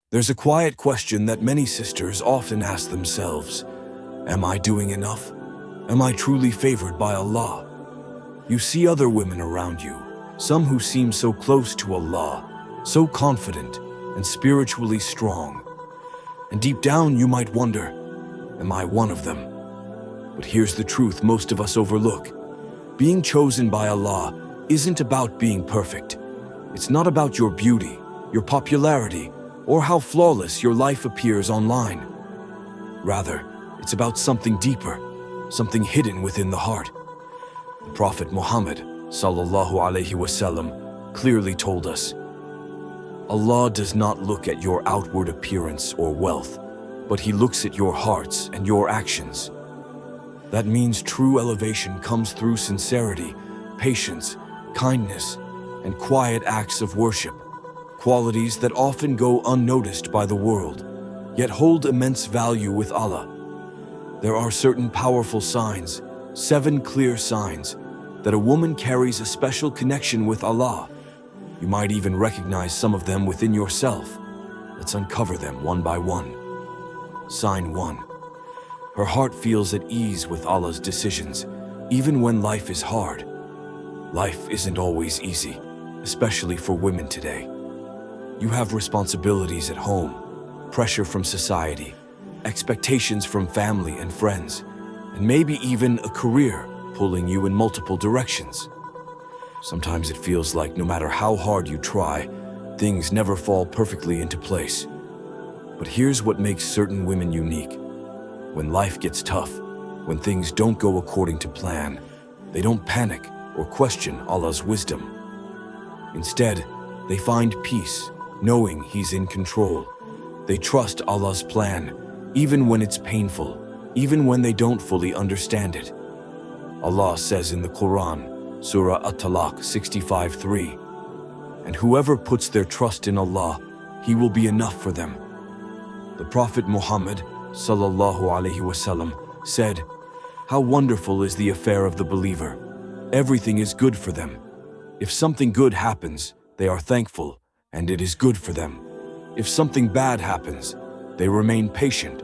There's a quiet question that many sisters often ask themselves. Am I doing enough? Am I truly favored by Allah? You see other women around you, some who seem so close to Allah, so confident and spiritually strong. And deep down you might wonder, am I one of them? But here's the truth most of us overlook. Being chosen by Allah isn't about being perfect. It's not about your beauty, your popularity, or how flawless your life appears online. Rather, it's about something deeper, something hidden within the heart. The Prophet Muhammad ﷺ clearly told us, Allah does not look at your outward appearance or wealth, but He looks at your hearts and your actions. That means true elevation comes through sincerity, patience, kindness, and quiet acts of worship, qualities that often go unnoticed by the world, yet hold immense value with Allah. There are certain powerful signs, 7 clear signs, that a woman carries a special connection with Allah. You might even recognize some of them within yourself. Let's uncover them one by one. Sign 1. Her heart feels at ease with Allah's decisions, even when life is hard. Life isn't always easy, especially for women today. You have responsibilities at home, pressure from society, expectations from family and friends, and maybe even a career pulling you in multiple directions. Sometimes it feels like no matter how hard you try, things never fall perfectly into place. But here's what makes certain women unique. When life gets tough, when things don't go according to plan, they don't panic or question Allah's wisdom. Instead, they find peace, knowing He's in control. They trust Allah's plan, even when it's painful, even when they don't fully understand it. Allah says in the Quran, Surah At-Talaq 65:3, and whoever puts their trust in Allah, He will be enough for them. The Prophet Muhammad ﷺ said, how wonderful is the affair of the believer. Everything is good for them. If something good happens, they are thankful, and it is good for them. If something bad happens, they remain patient,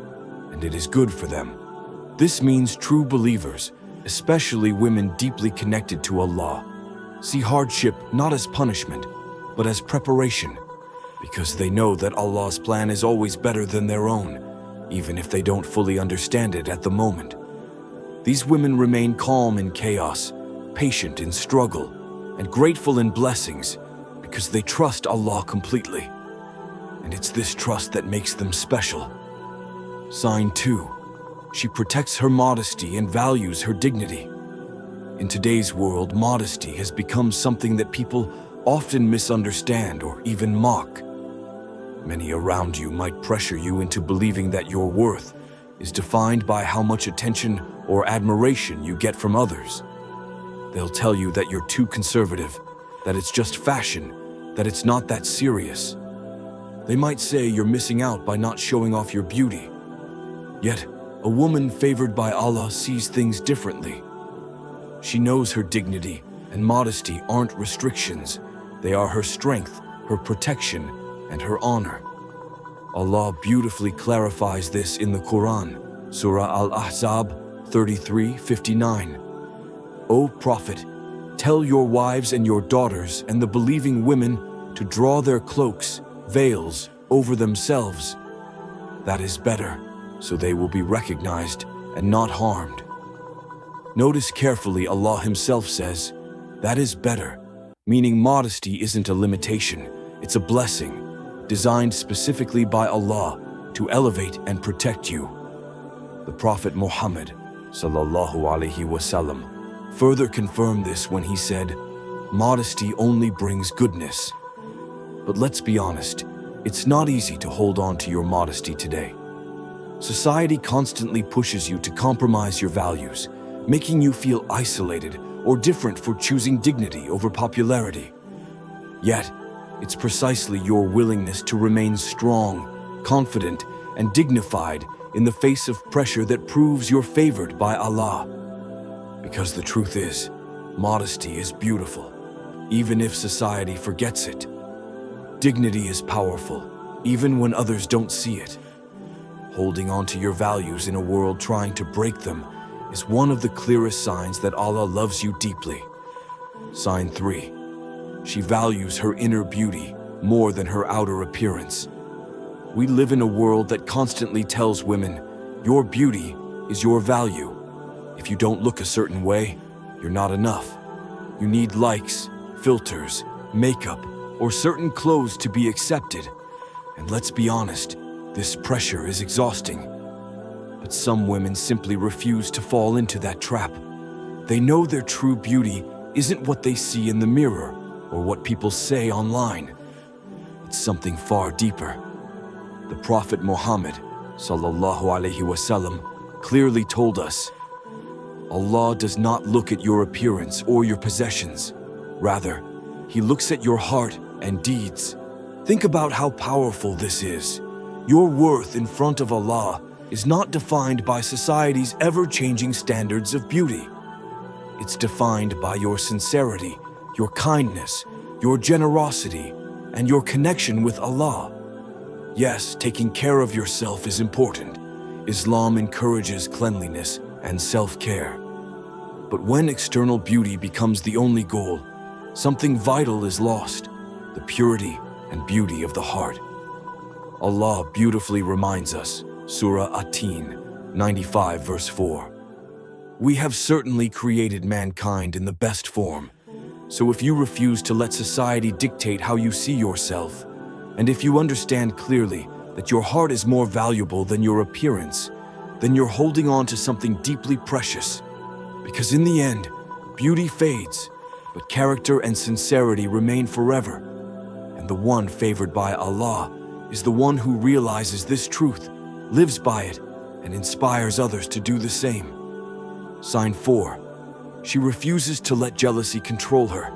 and it is good for them. This means true believers, especially women deeply connected to Allah, see hardship not as punishment, but as preparation, because they know that Allah's plan is always better than their own, even if they don't fully understand it at the moment. These women remain calm in chaos, patient in struggle, and grateful in blessings, because they trust Allah completely. And it's this trust that makes them special. Sign 2. She protects her modesty and values her dignity. In today's world, modesty has become something that people often misunderstand or even mock. Many around you might pressure you into believing that your worth is defined by how much attention or admiration you get from others. They'll tell you that you're too conservative, that it's just fashion, that it's not that serious. They might say you're missing out by not showing off your beauty. Yet, a woman favored by Allah sees things differently. She knows her dignity and modesty aren't restrictions. They are her strength, her protection, and her honor. Allah beautifully clarifies this in the Quran, Surah Al-Ahzab 33:59. O Prophet, tell your wives and your daughters and the believing women to draw their cloaks, veils, over themselves. That is better, so they will be recognized and not harmed. Notice carefully, Allah Himself says, that is better, meaning modesty isn't a limitation, it's a blessing, designed specifically by Allah to elevate and protect you. The Prophet Muhammad ﷺ further confirmed this when he said, modesty only brings goodness. But let's be honest, it's not easy to hold on to your modesty today. Society constantly pushes you to compromise your values, making you feel isolated or different for choosing dignity over popularity. Yet, it's precisely your willingness to remain strong, confident, and dignified in the face of pressure that proves you're favored by Allah. Because the truth is, modesty is beautiful, even if society forgets it. Dignity is powerful, even when others don't see it. Holding on to your values in a world trying to break them is one of the clearest signs that Allah loves you deeply. Sign 3. She values her inner beauty more than her outer appearance. We live in a world that constantly tells women, your beauty is your value. If you don't look a certain way, you're not enough. You need likes, filters, makeup, or certain clothes to be accepted. And let's be honest, this pressure is exhausting. But some women simply refuse to fall into that trap. They know their true beauty isn't what they see in the mirror or what people say online. It's something far deeper. The Prophet Muhammad ﷺ clearly told us, Allah does not look at your appearance or your possessions. Rather, He looks at your heart and deeds. Think about how powerful this is. Your worth in front of Allah is not defined by society's ever-changing standards of beauty. It's defined by your sincerity, your kindness, your generosity, and your connection with Allah. Yes, taking care of yourself is important. Islam encourages cleanliness and self-care. But when external beauty becomes the only goal, something vital is lost: the purity and beauty of the heart. Allah beautifully reminds us, Surah At-Tin 95 verse 4. We have certainly created mankind in the best form. So if you refuse to let society dictate how you see yourself, and if you understand clearly that your heart is more valuable than your appearance, then you're holding on to something deeply precious. Because in the end, beauty fades, but character and sincerity remain forever. And the one favored by Allah is the one who realizes this truth, lives by it, and inspires others to do the same. Sign 4. She refuses to let jealousy control her.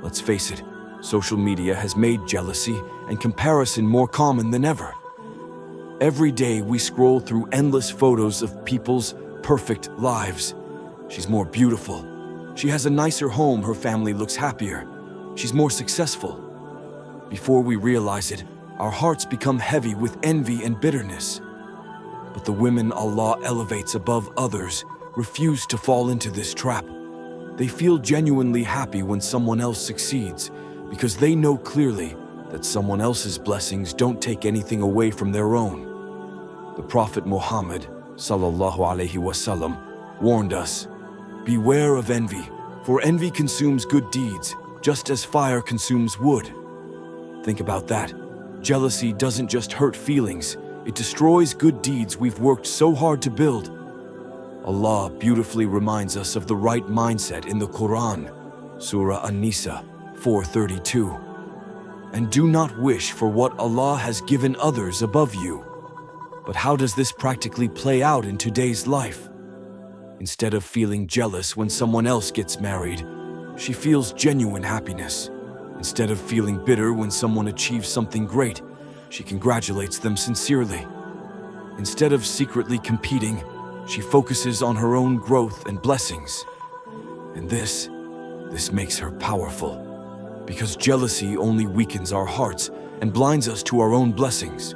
Let's face it, social media has made jealousy and comparison more common than ever. Every day we scroll through endless photos of people's perfect lives. She's more beautiful. She has a nicer home, her family looks happier. She's more successful. Before we realize it, our hearts become heavy with envy and bitterness. But the women Allah elevates above others refuse to fall into this trap. They feel genuinely happy when someone else succeeds because they know clearly that someone else's blessings don't take anything away from their own. The Prophet Muhammad ﷺ warned us, beware of envy, for envy consumes good deeds, just as fire consumes wood. Think about that. Jealousy doesn't just hurt feelings, it destroys good deeds we've worked so hard to build. Allah beautifully reminds us of the right mindset in the Quran, Surah An-Nisa 4:32. And do not wish for what Allah has given others above you. But how does this practically play out in today's life? Instead of feeling jealous when someone else gets married, she feels genuine happiness. Instead of feeling bitter when someone achieves something great, she congratulates them sincerely. Instead of secretly competing, she focuses on her own growth and blessings. And this makes her powerful. Because jealousy only weakens our hearts and blinds us to our own blessings.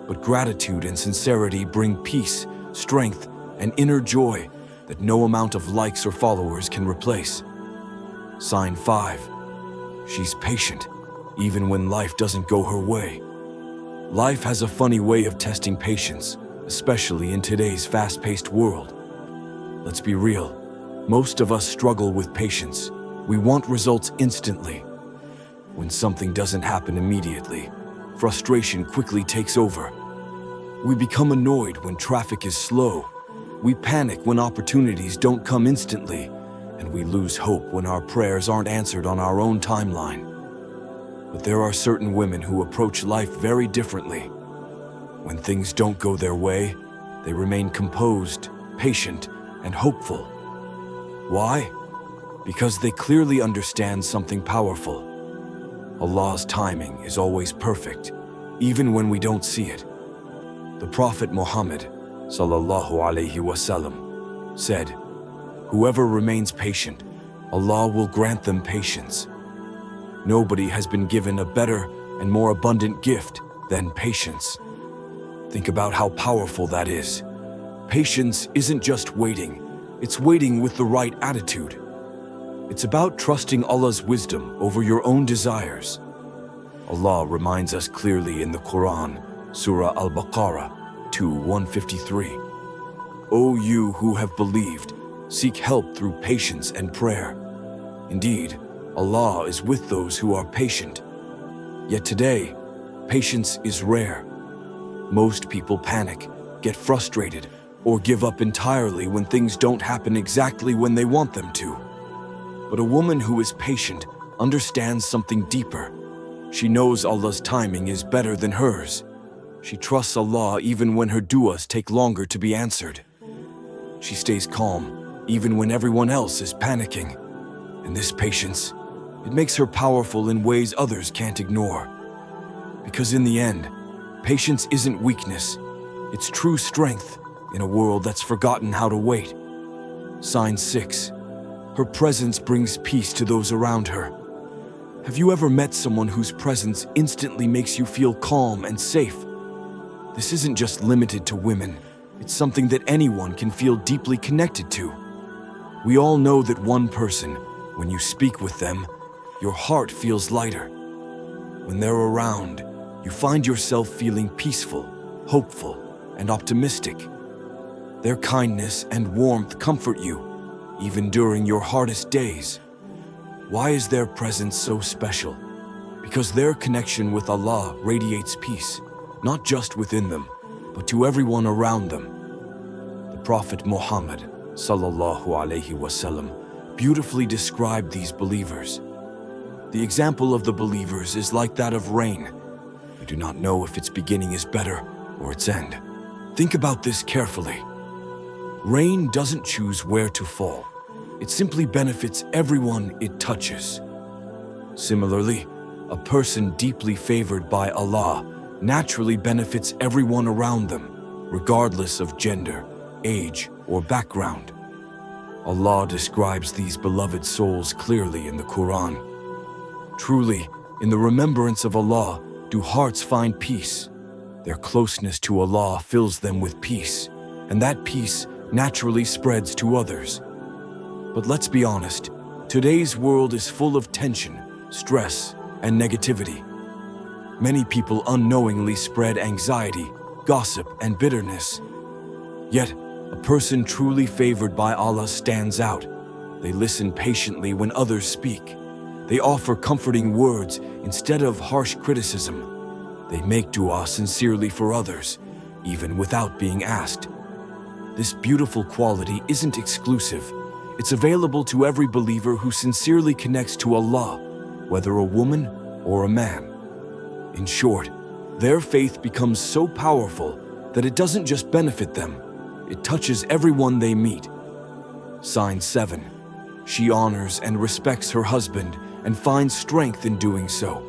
But gratitude and sincerity bring peace, strength, and inner joy that no amount of likes or followers can replace. Sign 5. She's patient, even when life doesn't go her way. Life has a funny way of testing patience, especially in today's fast-paced world. Let's be real. Most of us struggle with patience. We want results instantly. When something doesn't happen immediately, frustration quickly takes over. We become annoyed when traffic is slow. We panic when opportunities don't come instantly, and we lose hope when our prayers aren't answered on our own timeline. But there are certain women who approach life very differently. When things don't go their way, they remain composed, patient, and hopeful. Why? Because they clearly understand something powerful. Allah's timing is always perfect, even when we don't see it. The Prophet Muhammad ﷺ said, whoever remains patient, Allah will grant them patience. Nobody has been given a better and more abundant gift Then patience. Think about how powerful that is. Patience isn't just waiting, it's waiting with the right attitude. It's about trusting Allah's wisdom over your own desires. Allah reminds us clearly in the Quran, Surah Al-Baqarah 2:153. O you who have believed, seek help through patience and prayer. Indeed, Allah is with those who are patient. Yet today, patience is rare. Most people panic, get frustrated, or give up entirely when things don't happen exactly when they want them to. But a woman who is patient understands something deeper. She knows Allah's timing is better than hers. She trusts Allah even when her du'as take longer to be answered. She stays calm even when everyone else is panicking. And this patience, it makes her powerful in ways others can't ignore. Because in the end, patience isn't weakness, it's true strength in a world that's forgotten how to wait. Sign 6. Her presence brings peace to those around her. Have you ever met someone whose presence instantly makes you feel calm and safe? This isn't just limited to women. It's something that anyone can feel deeply connected to. We all know that one person, when you speak with them, your heart feels lighter. When they're around, you find yourself feeling peaceful, hopeful, and optimistic. Their kindness and warmth comfort you, even during your hardest days. Why is their presence so special? Because their connection with Allah radiates peace, not just within them, but to everyone around them. The Prophet Muhammad sallallahu alaihi wasallam beautifully described these believers. The example of the believers is like that of rain. You do not know if its beginning is better or its end. Think about this carefully. Rain doesn't choose where to fall. It simply benefits everyone it touches. Similarly, a person deeply favored by Allah naturally benefits everyone around them, regardless of gender, age, or background. Allah describes these beloved souls clearly in the Quran. Truly, in the remembrance of Allah, do hearts find peace. Their closeness to Allah fills them with peace, and that peace naturally spreads to others. But let's be honest, today's world is full of tension, stress, and negativity. Many people unknowingly spread anxiety, gossip, and bitterness. Yet, a person truly favored by Allah stands out. They listen patiently when others speak. They offer comforting words instead of harsh criticism. They make dua sincerely for others, even without being asked. This beautiful quality isn't exclusive. It's available to every believer who sincerely connects to Allah, whether a woman or a man. In short, their faith becomes so powerful that it doesn't just benefit them, it touches everyone they meet. Sign 7. She honors and respects her husband and finds strength in doing so.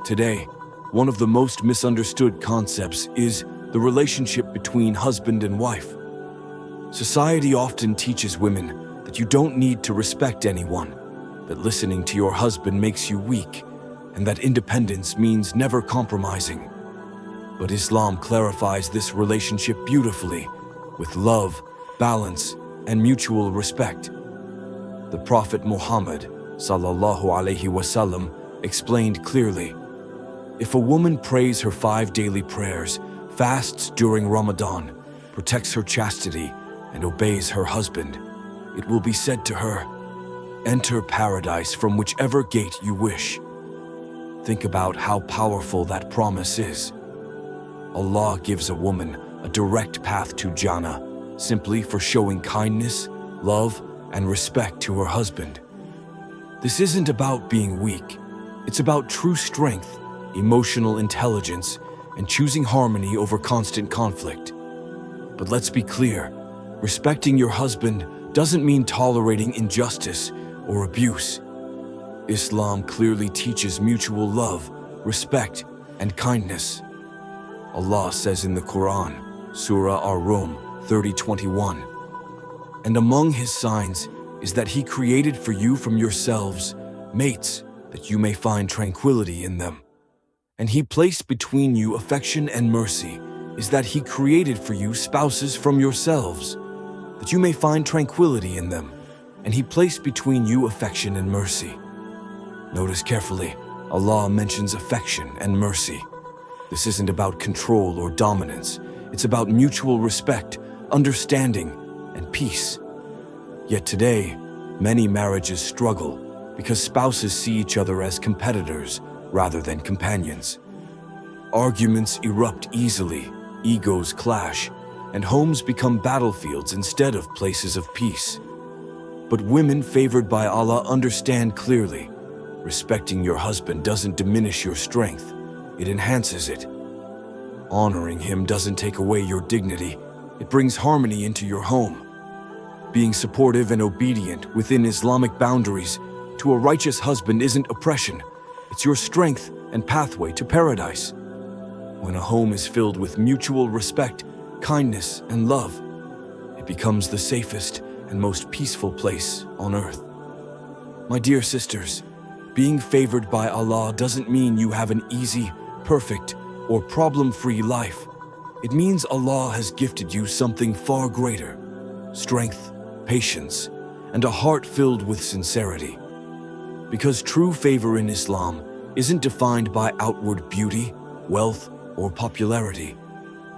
Today, one of the most misunderstood concepts is the relationship between husband and wife. Society often teaches women that you don't need to respect anyone, that listening to your husband makes you weak, and that independence means never compromising. But Islam clarifies this relationship beautifully, with love, balance, and mutual respect. The Prophet Muhammad sallallahu alaihi wasallam explained clearly, if a woman prays her 5 daily prayers, fasts during Ramadan, protects her chastity, and obeys her husband, it will be said to her, enter paradise from whichever gate you wish. Think about how powerful that promise is. Allah gives a woman a direct path to Jannah simply for showing kindness, love, and respect to her husband. This isn't about being weak. It's about true strength, emotional intelligence, and choosing harmony over constant conflict. But let's be clear, respecting your husband doesn't mean tolerating injustice or abuse. Islam clearly teaches mutual love, respect, and kindness. Allah says in the Quran, Surah Ar-Rum 30:21, and among His signs is that He created for you from yourselves mates, that you may find tranquility in them. And He placed between you affection and mercy is that He created for you spouses from yourselves, that you may find tranquility in them. And He placed between you affection and mercy. Notice carefully, Allah mentions affection and mercy. This isn't about control or dominance. It's about mutual respect, understanding, and peace. Yet today, many marriages struggle because spouses see each other as competitors rather than companions. Arguments erupt easily, egos clash, and homes become battlefields instead of places of peace. But women favored by Allah understand clearly. Respecting your husband doesn't diminish your strength, it enhances it. Honoring him doesn't take away your dignity, it brings harmony into your home. Being supportive and obedient within Islamic boundaries to a righteous husband isn't oppression, it's your strength and pathway to paradise. When a home is filled with mutual respect, kindness, and love, it becomes the safest and most peaceful place on earth. My dear sisters, being favored by Allah doesn't mean you have an easy, perfect, or problem-free life. It means Allah has gifted you something far greater: strength, patience, and a heart filled with sincerity. Because true favor in Islam isn't defined by outward beauty, wealth, or popularity.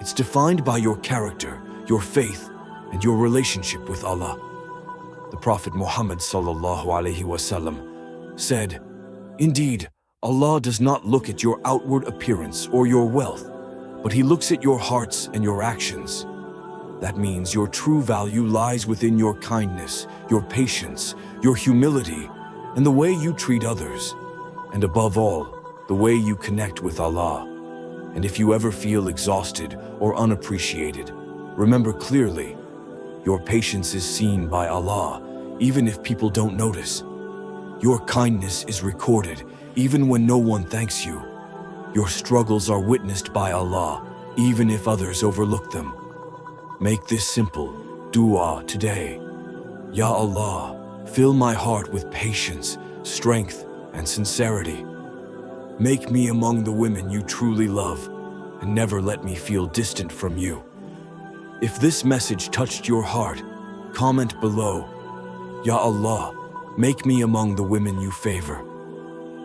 It's defined by your character, your faith, and your relationship with Allah. The Prophet Muhammad ﷺ said, "Indeed, Allah does not look at your outward appearance or your wealth, but He looks at your hearts and your actions." That means your true value lies within your kindness, your patience, your humility, and the way you treat others, and above all, the way you connect with Allah. And if you ever feel exhausted or unappreciated, remember clearly, your patience is seen by Allah, even if people don't notice. Your kindness is recorded, even when no one thanks you. Your struggles are witnessed by Allah, even if others overlook them. Make this simple dua today. Ya Allah, fill my heart with patience, strength, and sincerity. Make me among the women you truly love, and never let me feel distant from you. If this message touched your heart, comment below. Ya Allah, make me among the women you favor.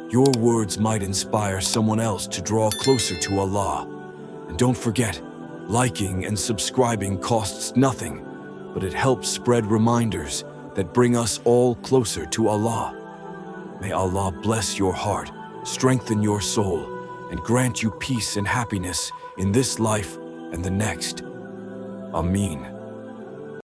Your words might inspire someone else to draw closer to Allah. And don't forget, liking and subscribing costs nothing, but it helps spread reminders that bring us all closer to Allah. May Allah bless your heart, strengthen your soul, and grant you peace and happiness in this life and the next. Ameen.